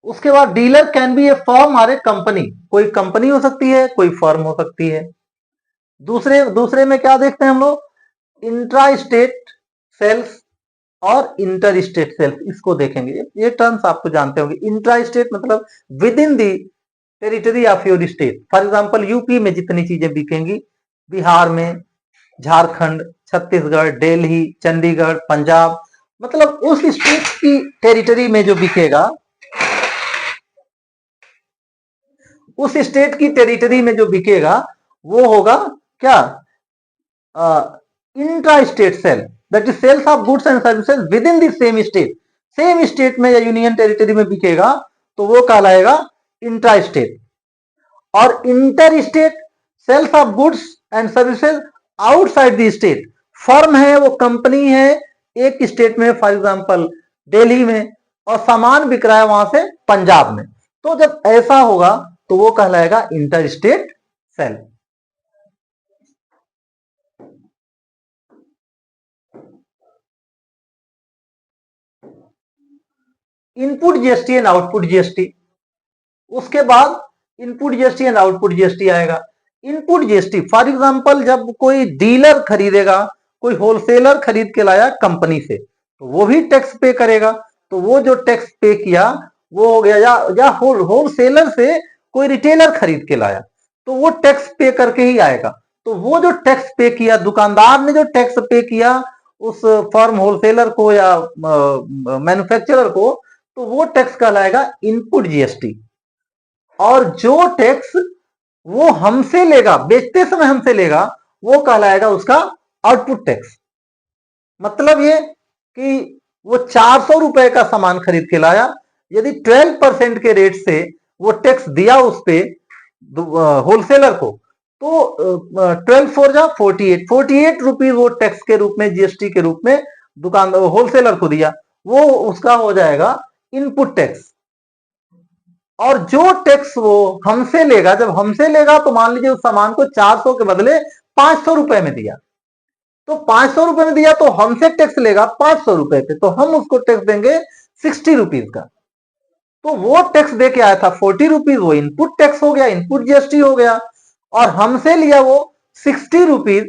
उसके बाद dealer can be A firm और ए कंपनी, कोई कंपनी हो सकती है, कोई फर्म हो सकती है। दूसरे दूसरे में क्या देखते हैं हम लोग? इंट्रा स्टेट सेल्स और इंटर स्टेट सेल्स, इसको देखेंगे। ये टर्म्स आपको जानते होंगे। इंट्रा स्टेट मतलब with in the territory of your state. For example UP में जितनी चीजें बिकेंगी, बिहार में, झारखंड, छत्तीसगढ़, दिल्ली, चंडीगढ़, पंजाब, मतलब उस स्टेट की टेरिटरी में जो बिकेगा, उस स्टेट की टेरिटरी में जो बिकेगा वो होगा क्या? Intra state sale, that is sales of goods and services within the same state. Same state में या यूनियन टेरिटरी में बिकेगा तो वो कहलाएगा इंट्रा स्टेट। और inter state, sales of goods and services outside the state. Firm है, वो कंपनी है एक स्टेट में, फॉर एग्जांपल दिल्ली में, और सामान बिक रहा है वहां से पंजाब में। तो जब ऐसा होगा तो वो कहलाएगा inter state sale. Input GST and output GST, उसके बाद input GST and output GST आएगा। इनपुट जीएसटी फॉर एग्जांपल जब कोई डीलर खरीदेगा, कोई होलसेलर खरीद के लाया कंपनी से, तो वो भी टैक्स पे करेगा। तो वो जो टैक्स पे किया वो हो गया, या होलसेलर से कोई रिटेलर खरीद के लाया तो वो टैक्स पे करके ही आएगा। तो वो जो टैक्स पे किया, दुकानदार ने जो टैक्स पे किया उस फर्म होलसेलर को या मैन्युफैक्चरर को, तो वो टैक्स कहलाएगा इनपुट जीएसटी। और जो टैक्स वो हमसे लेगा, बेचते समय हमसे लेगा, वो कहलाएगा उसका आउटपुट टैक्स। मतलब ये कि वो 400 रुपए का सामान खरीद के लाया, यदि 12% के रेट से वो टैक्स दिया उस पे होलसेलर को, तो 12 4 जा 48 रुपीज वो टैक्स के रूप में, जीएसटी के रूप में दुकान होलसेलर को दिया, वो उसका हो जाएगा इनपुट टैक्स। और जो टैक्स वो हमसे लेगा, जब हमसे लेगा तो मान लीजिए उस सामान को 400 के बदले 500 रुपए में दिया, तो 500 रुपए में दिया तो हमसे टैक्स लेगा 500 रुपए पे, तो हम उसको टैक्स देंगे 60 रुपीज का। तो वो टैक्स दे के आया था 40 रुपीज, वो इनपुट टैक्स हो गया, इनपुट जीएसटी हो गया, और हमसे लिया वो 60 रुपीज,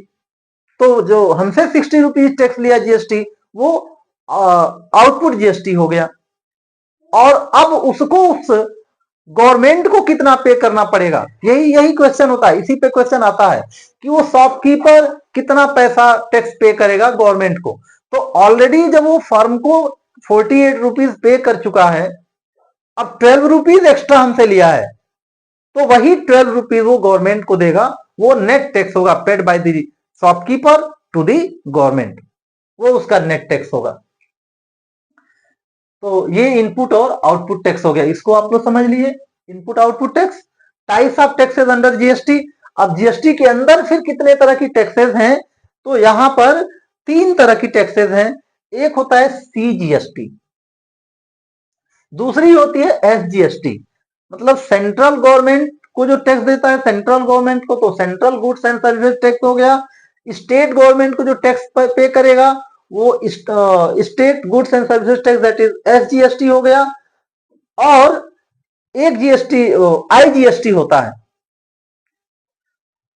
तो जो हमसे 60 रुपीज टैक्स लिया जीएसटी, वो आउटपुट जीएसटी हो गया। और अब उसको उस गवर्नमेंट को कितना पे करना पड़ेगा, यही यही क्वेश्चन होता है, इसी पे क्वेश्चन आता है कि वो शॉपकीपर कितना पैसा टैक्स पे करेगा गवर्नमेंट को। तो ऑलरेडी जब वो फर्म को 48 रुपीज पे कर चुका है, अब 12 रुपीज एक्स्ट्रा हमसे लिया है, तो वही 12 रुपीज वो गवर्नमेंट को देगा, वो नेट टैक्स होगा paid by the shopkeeper to the government, वो उसका नेट टैक्स होगा। तो ये इनपुट और आउटपुट टैक्स हो गया, इसको आप लोग समझ लिए, input output tax. Types of taxes under GST. अब जीएसटी के अंदर फिर कितने तरह की टैक्सेस हैं, तो यहां पर 3 तरह की टैक्सेस हैं। एक होता है सीजीएसटी, दूसरी होती है एसजीएसटी, मतलब सेंट्रल गवर्नमेंट को जो टैक्स देता है सेंट्रल गवर्नमेंट को, तो central goods and services tax हो गया। स्टेट गवर्नमेंट को जो टैक्स पे करेगा वो state goods and services tax, that is SGST हो गया। और एक जीएसटी आईजीएसटी होता है।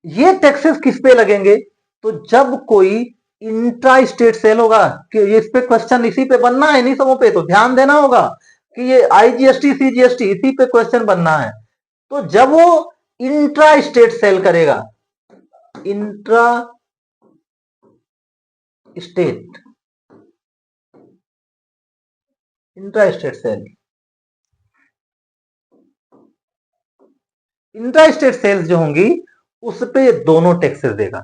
ये टैक्सेस किस पे लगेंगे, तो जब कोई इंट्रा स्टेट सेल होगा, कि इस पे क्वेश्चन इसी पे बनना है, इन्हीं सबों पे तो ध्यान देना होगा कि ये आईजीएसटी सीजीएसटी इसी पे क्वेश्चन बनना है। तो जब वो इंट्रा स्टेट सेल करेगा, intra state, intra state sale, intra state sales जो होंगी उस पे दोनों टैक्सेस देगा।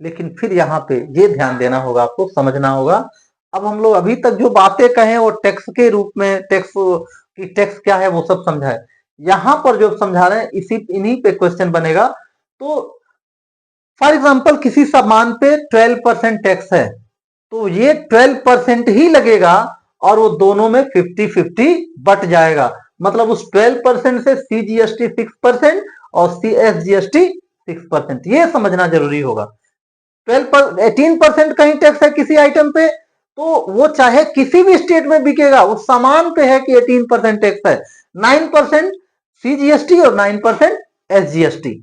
लेकिन फिर यहां पे ये ध्यान देना होगा, आपको समझना होगा। अब हम लोग अभी तक जो बातें कहें वो टैक्स के रूप में, टैक्स की टैक्स क्या है वो सब समझा है। यहां पर जो समझा रहे हैं इसी इन्हीं पे क्वेश्चन बनेगा। तो फॉर एग्जांपल किसी सामान पे 12% टैक्स है, तो ये 12% ही लगेगा और वो दोनों में 50-50 बट जाएगा। मतलब उस 12% से सीजीएसटी 6% और सीएसजीएसटी 6%, ये समझना जरूरी होगा। 18% कहीं टैक्स है किसी आइटम पे, तो वो चाहे किसी भी स्टेट में बिकेगा, उस सामान पे है कि 18% टैक्स है, 9% सीजीएसटी और 9% एसजीएसटी।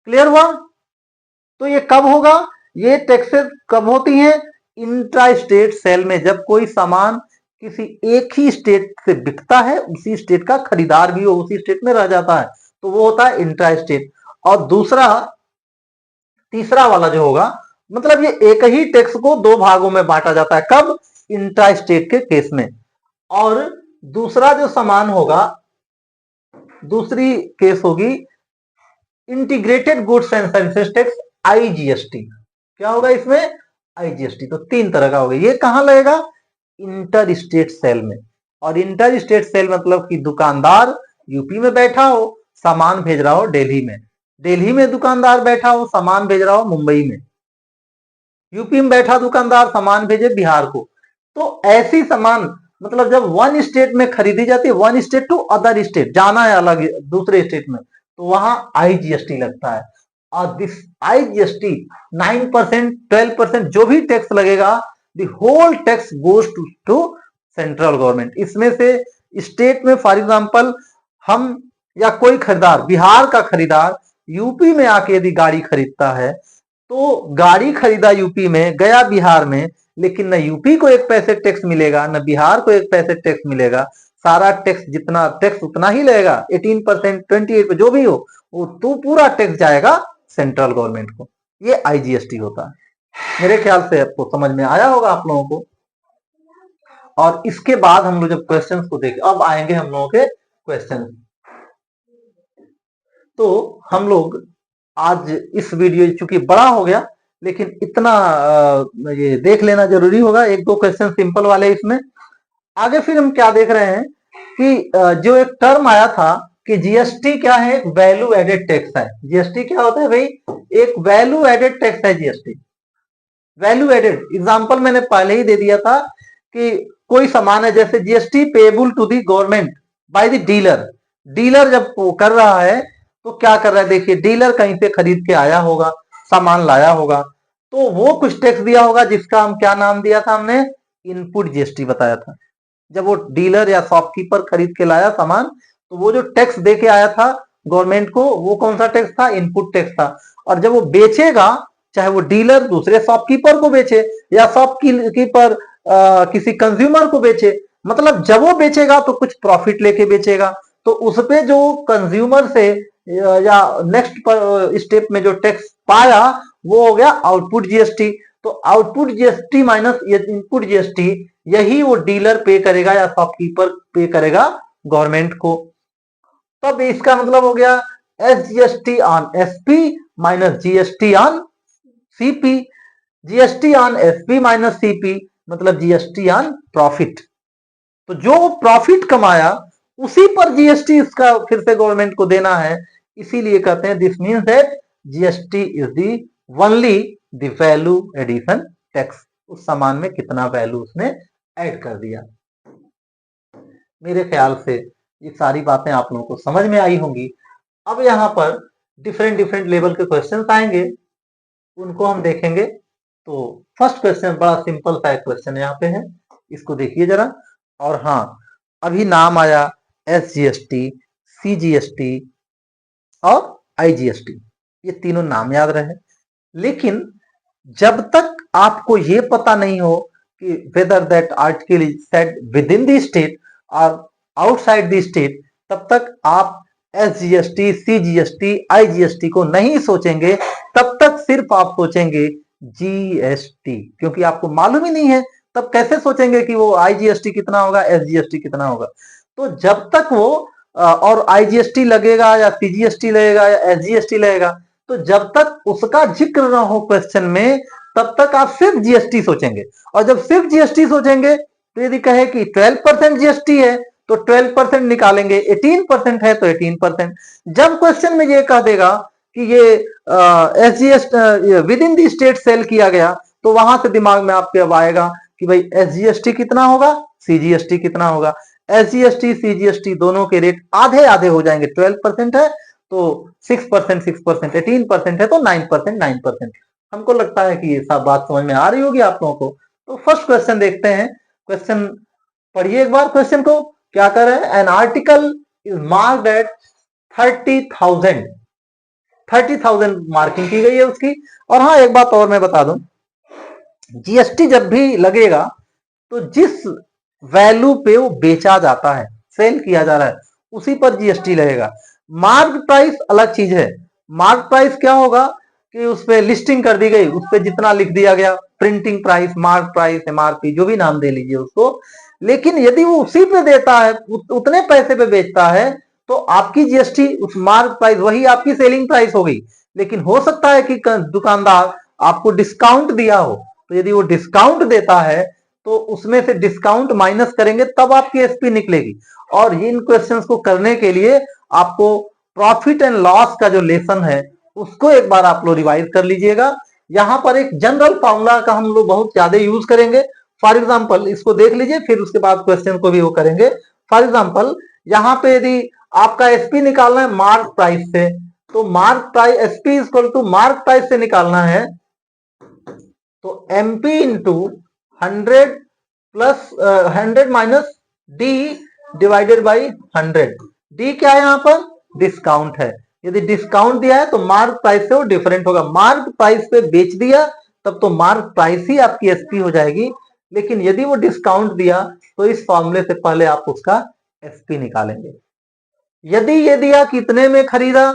क्लियर हुआ? तो ये कब होगा, ये टैक्सेस कब होती हैं, इंट्रा स्टेट सेल में, जब कोई सामान किसी एक ही स्टेट से बिकता है, उसी स्टेट का खरीदार भी हो उसी स्टेट में रह जाता है, तो वो होता है इंट्रा स्टेट। और दूसरा तीसरा वाला जो होगा, मतलब ये एक ही टैक्स को दो भागों में बांटा जाता है, कब, इंट्रा स्टेट के केस में। और दूसरा जो सामान होगा, दूसरी केस होगी integrated goods and services tax, IGST. क्या होगा इसमें, आईजीएसटी। तो 3 तरह का होगा। ये कहां लगेगा, इंटर स्टेट सेल में। और इंटर स्टेट सेल मतलब कि दुकानदार यूपी में बैठा हो, सामान भेज रहा हो दिल्ली में, दिल्ली में दुकानदार बैठा हो, सामान भेज रहा हो मुंबई में, यूपी में बैठा दुकानदार सामान भेजे बिहार को। तो ऐसी सामान, मतलब जब वन स्टेट में खरीदी जाती है, one state to other state, जाना है अलग दूसरे स्टेट में, तो वहां आईजीएसटी लगता है। और दिस आईजीएसटी 9%, 12% जो भी टैक्स लगेगा, the whole tax goes to central government. इसमें से स्टेट में फॉर एग्जांपल हम या कोई खरीदार, बिहार का खरीदार यूपी में आके यदि गाड़ी खरीदता है, तो गाड़ी खरीदा यूपी में, गया बिहार में, लेकिन न यूपी को एक पैसे टैक्स मिलेगा, न बिहार को एक पैसे टैक्स मिलेगा। सारा टैक्स, जितना टैक्स उतना ही लगेगा, 18%, 28 जो भी हो, वो तो पूरा टैक्स जाएगा सेंट्रल गवर्नमेंट को। ये आईजीएसटी होता है। मेरे ख्याल से आपको समझ में आया होगा आप लोगों को। और इसके बाद हम लोग जब क्वेश्चंस को देखें, अब आएंगे हम लोगों के क्वेश्चन। तो हम लोग आज इस वीडियो, चूंकि बड़ा हो गया, लेकिन इतना ये देख लेना जरूरी होगा, 1-2 क्वेश्चन सिंपल वाले इसमें। आगे फिर हम क्या देख रहे हैं कि जो एक टर्म आया था कि जीएसटी क्या है, वैल्यू एडेड टैक्स है। जीएसटी क्या होता है भाई, एक वैल्यू एडेड टैक्स है जीएसटी। वैल्यू एडेड एग्जांपल मैंने पहले ही दे दिया था कि कोई सामान है, जैसे GST payable to the government, by the dealer. Dealer जब वो कर रहा है तो क्या कर रहा है, देखिए डीलर कहीं से खरीद के आया होगा, सामान लाया होगा, तो वो कुछ टैक्स दिया होगा जिसका हम क्या नाम दिया था, हमने इनपुट जीएसटी बताया था। जब वो डीलर या शॉपकीपर खरीद के लाया सामान, तो वो जो टैक्स दे के आया था गवर्नमेंट को, वो कौन सा टैक्स था, इनपुट टैक्स था। और जब वो बेचेगा, चाहे वो डीलर दूसरे शॉपकीपर को बेचे या शॉपकीपर किसी कंज्यूमर को बेचे, मतलब जब वो बेचेगा तो कुछ प्रॉफिट लेके बेचेगा, तो उस पे जो कंज्यूमर से या नेक्स्ट स्टेप में जो टैक्स पाया वो हो गया आउटपुट जीएसटी। तो output GST minus input GST, यही वो डीलर पे करेगा या शॉपकीपर पे करेगा गवर्नमेंट को। तब इसका मतलब हो गया SGST on SP minus GST on CP. GST on SP minus CP मतलब जीएसटी ऑन प्रॉफिट। तो जो प्रॉफिट कमाया उसी पर जीएसटी इसका फिर से गवर्नमेंट को देना है। इसीलिए कहते हैं this means that GST is the only the value addition tax. उस सामान में कितना वैल्यू उसने ऐड कर दिया। मेरे ख्याल से ये सारी बातें आप लोगों को समझ में आई होंगी। अब यहाँ पर डिफरेंट डिफरेंट लेवल के क्वेश्चन आएंगे, उनको हम देखेंगे। तो फर्स्ट क्वेश्चन बड़ा सिंपल सा एक क्वेश्चन यहाँ पे है, इसको देखिए जरा। और हाँ, अभी नाम आया एसजीएसटी, सीजीएसटी और आईजीएसटी, ये तीनों नाम याद रहे। लेकिन जब तक आपको ये पता नहीं हो कि whether that article is said with in the state और आउटसाइड द स्टेट, तब तक आप एसजीएसटी, सीजीएसटी, आईजीएसटी को नहीं सोचेंगे। तब तक सिर्फ आप सोचेंगे जीएसटी, क्योंकि आपको मालूम ही नहीं है। तब कैसे सोचेंगे कि वो आईजीएसटी कितना होगा, एसजीएसटी कितना होगा। तो जब तक वो और आईजीएसटी लगेगा या सीजीएसटी लगेगा या एसजीएसटी लगेगा, तो जब तक उसका जिक्र ना हो क्वेश्चन में, तब तक आप सिर्फ जीएसटी सोचेंगे। और जब सिर्फ जीएसटी सोचेंगे, तो यदि कहे कि 12% जीएसटी है तो 12% निकालेंगे, 18% है तो 18%। जब क्वेश्चन में ये कह देगा कि ये SGST within the state sale किया गया, तो वहां से दिमाग में आपके अब आएगा कि भाई एसजीएसटी कितना होगा, सीजीएसटी कितना होगा। एसजीएसटी सीजीएसटी दोनों के रेट आधे आधे हो जाएंगे। 12% है तो 6%, 6%, 18% है तो 9%, 9%। हमको लगता है कि ये सब बात समझ में आ रही होगी आप लोगों को। तो फर्स्ट क्वेश्चन देखते हैं। क्वेश्चन पढ़िए एक बार क्वेश्चन को। क्या कर रहे हैं, an article is marked at 30,000, 30,000 marking की गई है उसकी। और हाँ, एक बात और मैं बता दूं, जीएसटी जब भी लगेगा तो जिस वैल्यू पे वो बेचा जाता है, सेल किया जा रहा है, उसी पर जीएसटी लगेगा। मार्क प्राइस अलग चीज है। मार्क प्राइस क्या होगा कि उस पे लिस्टिंग कर दी गई, उस पे जितना लिख दिया गया, printing price, mark price, MRP, जो भी नाम दे लीजिए उसको। लेकिन यदि वो उसी पे देता है, उतने पैसे पे बेचता है, तो आपकी जीएसटी उस मार्क प्राइस, वही आपकी सेलिंग प्राइस हो गई। लेकिन हो सकता है कि दुकानदार आपको डिस्काउंट दिया हो, तो यदि वो डिस्काउंट देता है तो उसमें से डिस्काउंट माइनस करेंगे तब आपकी एसपी निकलेगी। और इन क्वेश्चंस को करने के लिए आपको प्रॉफिट एंड लॉस का जो लेसन है उसको एक बार आप लोग रिवाइज कर लीजिएगा। यहां पर एक जनरल फॉर्मूला का हम लोग बहुत ज्यादा यूज करेंगे। फॉर एग्जांपल इसको देख लीजिए, फिर उसके बाद क्वेश्चन को भी वो करेंगे। फॉर एग्जांपल यहाँ पे यदि आपका एसपी निकालना है मार्क प्राइस से, तो mark price SP equal to mark price से निकालना है, तो MP into 100 plus 100 minus D divided by 100। D क्या है यहाँ पर, डिस्काउंट है। यदि डिस्काउंट दिया है तो मार्क प्राइस से वो डिफरेंट होगा। मार्क प्राइस पे बेच दिया तब तो मार्क प्राइस ही आपकी एसपी हो जाएगी। लेकिन यदि वो डिस्काउंट दिया तो इस फॉर्मूले से पहले आप उसका एसपी निकालेंगे। यदि ये दिया कितने में खरीदा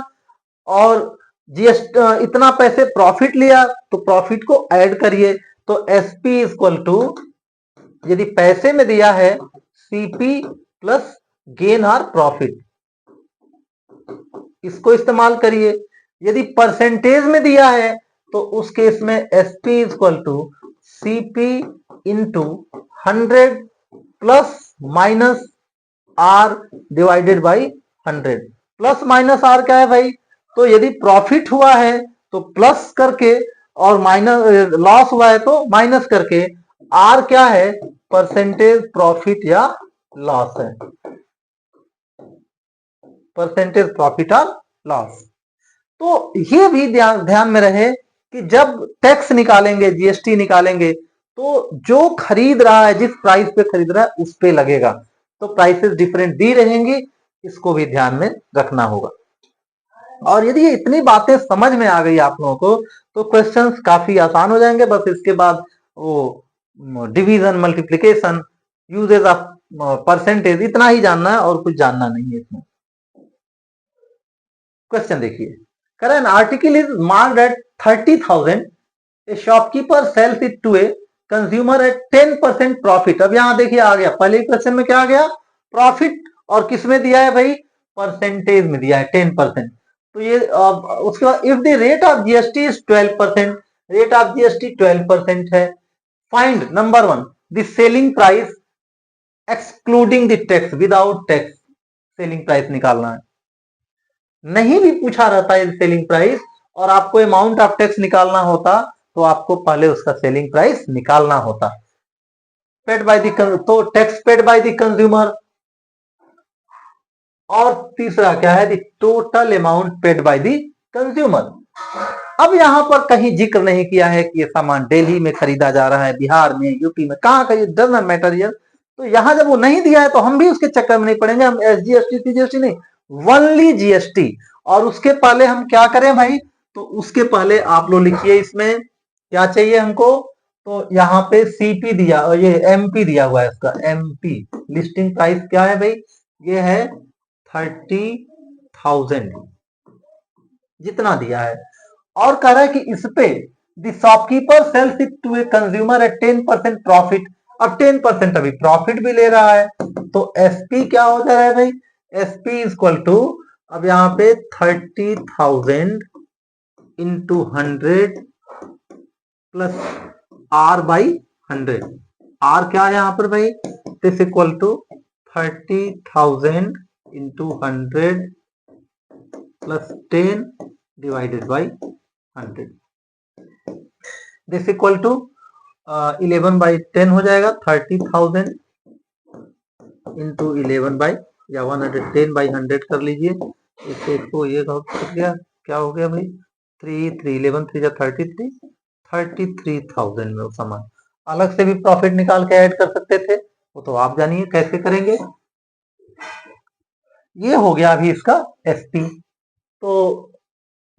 और जीएसटी इतना पैसे प्रॉफिट लिया, तो प्रॉफिट को ऐड करिए। तो एसपी इक्वल टू, यदि पैसे में दिया है, सीपी प्लस गेन और प्रॉफिट, इसको इस्तेमाल करिए। यदि परसेंटेज में दिया है तो उस केस में SP equal to CP into 100 plus minus R divided by 100। Plus minus R क्या है भाई, तो यदि प्रॉफिट हुआ है तो प्लस करके, और माइनस लॉस हुआ है तो माइनस करके। आर क्या है, परसेंटेज प्रॉफिट या लॉस है। परसेंटेज प्रॉफिट और लॉस। तो ये भी ध्यान में रहे कि जब टैक्स निकालेंगे, जीएसटी निकालेंगे, तो जो खरीद रहा है, जिस प्राइस पे खरीद रहा है उस पे लगेगा, तो प्राइसेस डिफरेंट दी रहेंगी, इसको भी ध्यान में रखना होगा। और यदि ये इतनी बातें समझ में आ गई आप लोगों को तो क्वेश्चंस काफी आसान हो जाएंगे। बस इसके बाद वो division, multiplication, uses of percentage, इतना ही जानना है और कुछ जानना नहीं है इसमें। क्वेश्चन देखिए, करें an article is marked at 30,000, a shopkeeper sells it to a consumer at 10% profit. अब यहां देखिए आ गया, पहले क्वेश्चन में क्या आ गया, प्रॉफिट, और किस में दिया है भाई, परसेंटेज में दिया है 10%। तो ये उसके बाद if the rate of GST is 12%, rate of GST 12% है, find number 1 the selling price excluding the tax, without tax selling price निकालना है। नहीं भी पूछा रहता है सेलिंग प्राइस और आपको अमाउंट ऑफ टैक्स निकालना होता तो आपको पहले उसका सेलिंग प्राइस निकालना होता। पेड बाय द, तो tax paid by the consumer, और तीसरा क्या है, the total amount paid by the consumer. अब यहां पर कहीं जिक्र नहीं किया है कि ये सामान दिल्ली में खरीदा जा रहा है, बिहार में, यूपी में, कहां का, डजंट मैटर हियर। तो यहां जब वो नहीं दिया है तो हम भी उसके चक्कर में नहीं पड़ेंगे, हम एसजीएसटी सीजीएसटी नहीं, ओनली जीएसटी। और उसके पहले हम क्या करें भाई, तो उसके पहले आप लोग लिखिए इसमें क्या चाहिए हमको, तो यहाँ पे सीपी दिया, ये एमपी दिया हुआ है, इसका एमपी लिस्टिंग प्राइस क्या है भाई, ये है 30,000 जितना दिया है। और कह रहा है कि इस पे the shopkeeper sells it to a consumer at 10% profit. अब 10% अभी प्रॉफिट भी ले रहा है, तो एसपी क्या हो जा रहा है भाई, एसपी इक्वल टू, अब यहाँ पे 30,000 into 100 plus R by 100। R क्या है यहाँ पर भाई, this equal to 30,000 into 100 plus 10 divided by 100, this equal to 11/10 हो जाएगा, 30,000 इंटू 11 बाई, या 110/100 कर लीजिए, इसको ये कर दिया, क्या हो गया भाई, 11 3 33,000 में वो सामान। अलग से भी प्रॉफिट निकाल के ऐड कर सकते थे, वो तो आप जानिए कैसे करेंगे। ये हो गया अभी इसका एसपी। तो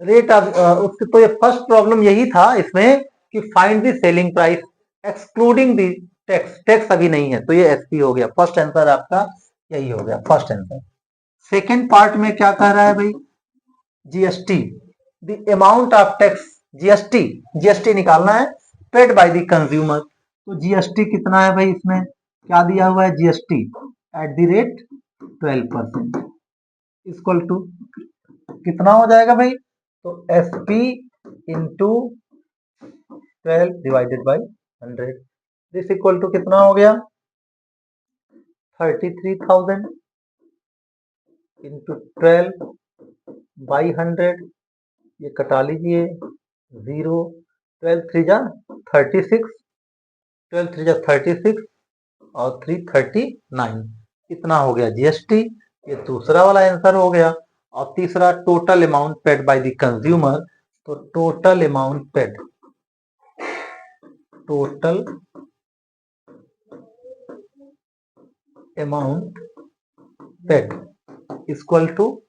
रेट ऑफ उसके, तो ये फर्स्ट प्रॉब्लम यही था इसमें कि find the selling price excluding the tax, tax अभी नहीं है, तो ये एसपी हो गया, फर्स्ट आंसर आपका यही हो गया, फर्स्ट आंसर। सेकेंड पार्ट में क्या कह रहा है भाई, GST, the amount of tax, GST, GST निकालना है पेड बाय द कंज्यूमर। तो जीएसटी कितना है भाई, इसमें क्या दिया हुआ है, GST at the rate 12% equal to कितना हो जाएगा भाई, तो S P into 12 divided by 100, this equal to कितना हो गया, 33,000 इंटू 12 बाई 100, ये कटा लीजिए 0, 12 3 जा 36, 12 3 जा 36 और 3 39, इतना हो गया जीएसटी। ये दूसरा वाला आंसर हो गया। और तीसरा total amount paid by the consumer, तो total amount paid, total amount paid equal to,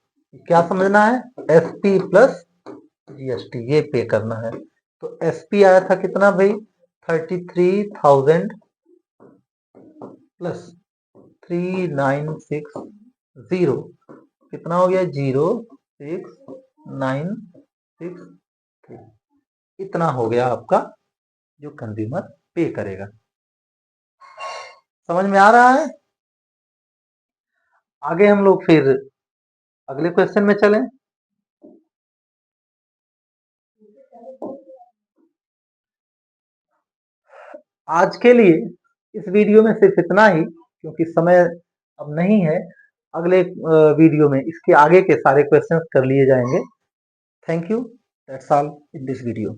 क्या समझना है, एसपी प्लस जीएसटी, ये पे करना है। तो एसपी आया था कितना भाई, 33,000 प्लस 3960, कितना हो गया, 06963, इतना हो गया आपका जो कंज्यूमर पे करेगा। समझ में आ रहा है। आगे हम लोग फिर अगले क्वेश्चन में चलें। आज के लिए इस वीडियो में सिर्फ इतना ही, क्योंकि समय अब नहीं है। अगले वीडियो में इसके आगे के सारे क्वेश्चंस कर लिए जाएंगे। Thank you, that's all in this video.